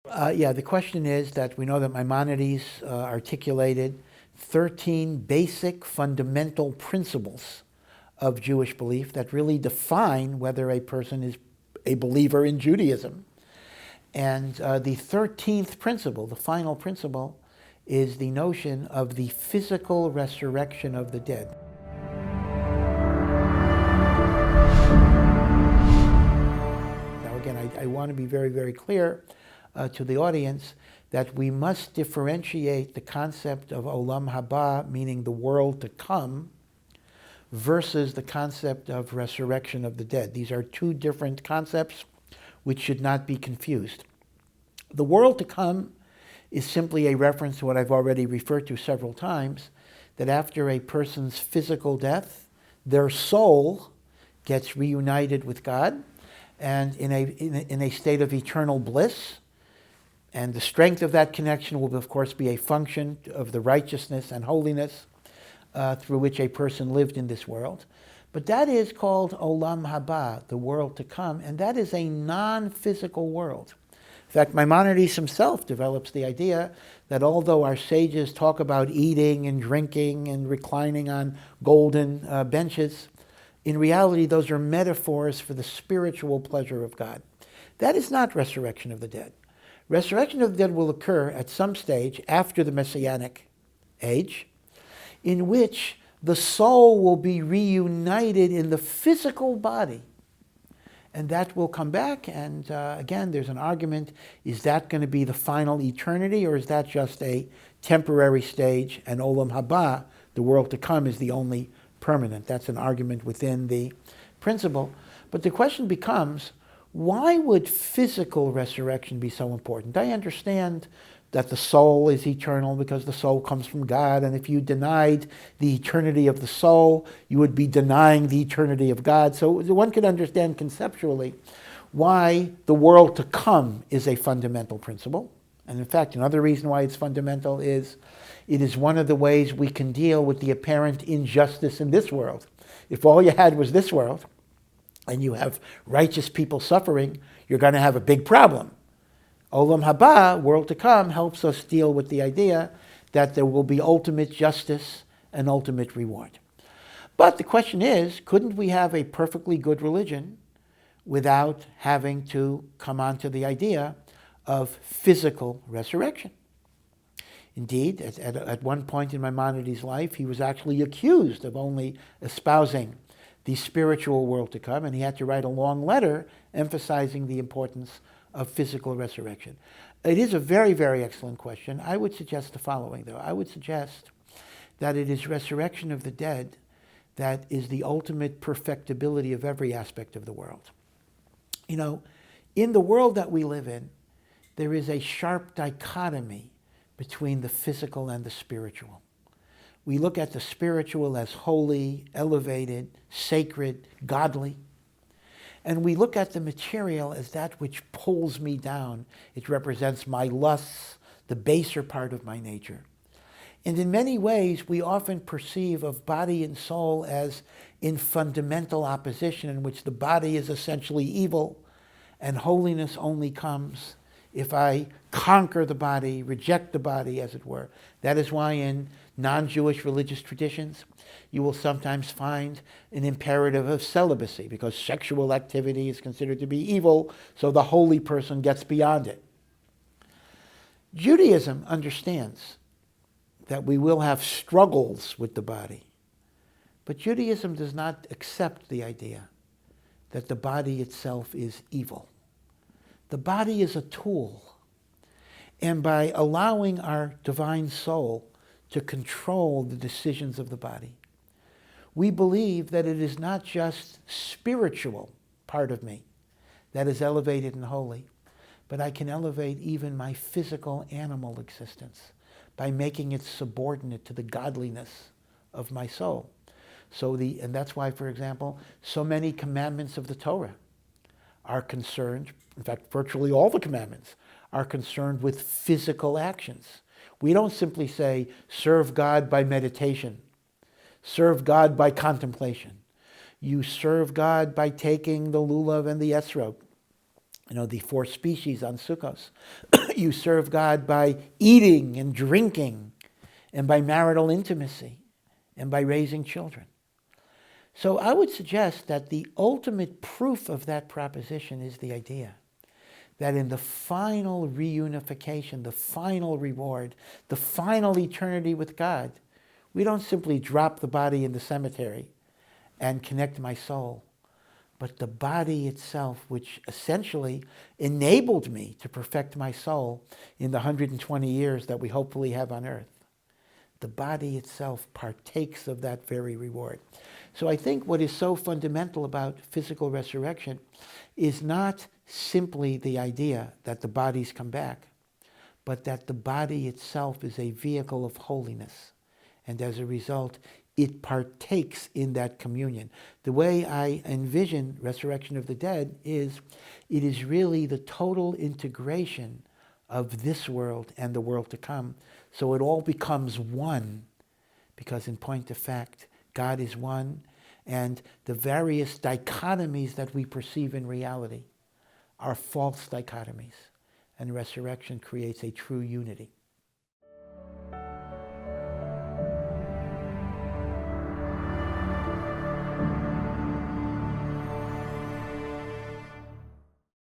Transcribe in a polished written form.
The question is that we know that Maimonides articulated 13 basic fundamental principles of Jewish belief that really define whether a person is a believer in Judaism. And the 13th principle, the final principle, is the notion of the physical resurrection of the dead. Now again, I want to be very, very clear to the audience that we must differentiate the concept of Olam Haba, meaning the world to come, versus the concept of resurrection of the dead. These are two different concepts which should not be confused. The world to come is simply a reference to what I've already referred to several times, that after a person's physical death, their soul gets reunited with God and in a state of eternal bliss. And the strength of that connection will, of course, be a function of the righteousness and holiness through which a person lived in this world. But that is called Olam Haba, the world to come, and that is a non-physical world. In fact, Maimonides himself develops the idea that although our sages talk about eating and drinking and reclining on golden benches, in reality those are metaphors for the spiritual pleasure of God. That is not resurrection of the dead. Resurrection of the dead will occur at some stage after the messianic age, in which the soul will be reunited in the physical body. And that will come back, and again, there's an argument, is that going to be the final eternity, or is that just a temporary stage, and Olam Haba, the world to come, is the only permanent? That's an argument within the principle. But the question becomes, why would physical resurrection be so important? I understand that the soul is eternal because the soul comes from God, and if you denied the eternity of the soul, you would be denying the eternity of God. So one can understand conceptually why the world to come is a fundamental principle. And in fact, another reason why it's fundamental is it is one of the ways we can deal with the apparent injustice in this world. If all you had was this world, and you have righteous people suffering, you're going to have a big problem. Olam Haba, world to come, helps us deal with the idea that there will be ultimate justice and ultimate reward. But the question is, couldn't we have a perfectly good religion without having to come onto the idea of physical resurrection? Indeed, at one point in Maimonides' life, he was actually accused of only espousing the spiritual world to come, and he had to write a long letter emphasizing the importance of physical resurrection. It is a very, very excellent question. I would suggest the following, though. I would suggest that it is resurrection of the dead that is the ultimate perfectibility of every aspect of the world. You know, in the world that we live in, there is a sharp dichotomy between the physical and the spiritual. We look at the spiritual as holy, elevated, sacred, godly. And we look at the material as that which pulls me down. It represents my lusts, the baser part of my nature. And in many ways, we often perceive of body and soul as in fundamental opposition, in which the body is essentially evil, and holiness only comes if I conquer the body, reject the body, as it were. That is why in non-Jewish religious traditions, you will sometimes find an imperative of celibacy, because sexual activity is considered to be evil, so the holy person gets beyond it. Judaism understands that we will have struggles with the body, but Judaism does not accept the idea that the body itself is evil. The body is a tool, and by allowing our divine soul to control the decisions of the body, we believe that it is not just spiritual part of me that is elevated and holy, but I can elevate even my physical animal existence by making it subordinate to the godliness of my soul. And that's why, for example, so many commandments of the Torah are concerned, in fact, virtually all the commandments are concerned with physical actions. We don't simply say, serve God by meditation, serve God by contemplation. You serve God by taking the lulav and the esrog. the four species on Sukkos. You serve God by eating and drinking, and by marital intimacy, and by raising children. So I would suggest that the ultimate proof of that proposition is the idea that in the final reunification, the final reward, the final eternity with God, we don't simply drop the body in the cemetery and connect my soul, but the body itself, which essentially enabled me to perfect my soul in the 120 years that we hopefully have on earth. The body itself partakes of that very reward. So I think what is so fundamental about physical resurrection is not simply the idea that the bodies come back, but that the body itself is a vehicle of holiness. And as a result, it partakes in that communion. The way I envision resurrection of the dead is it is really the total integration of this world and the world to come. So it all becomes one, because in point of fact, God is one, and the various dichotomies that we perceive in reality are false dichotomies, and resurrection creates a true unity.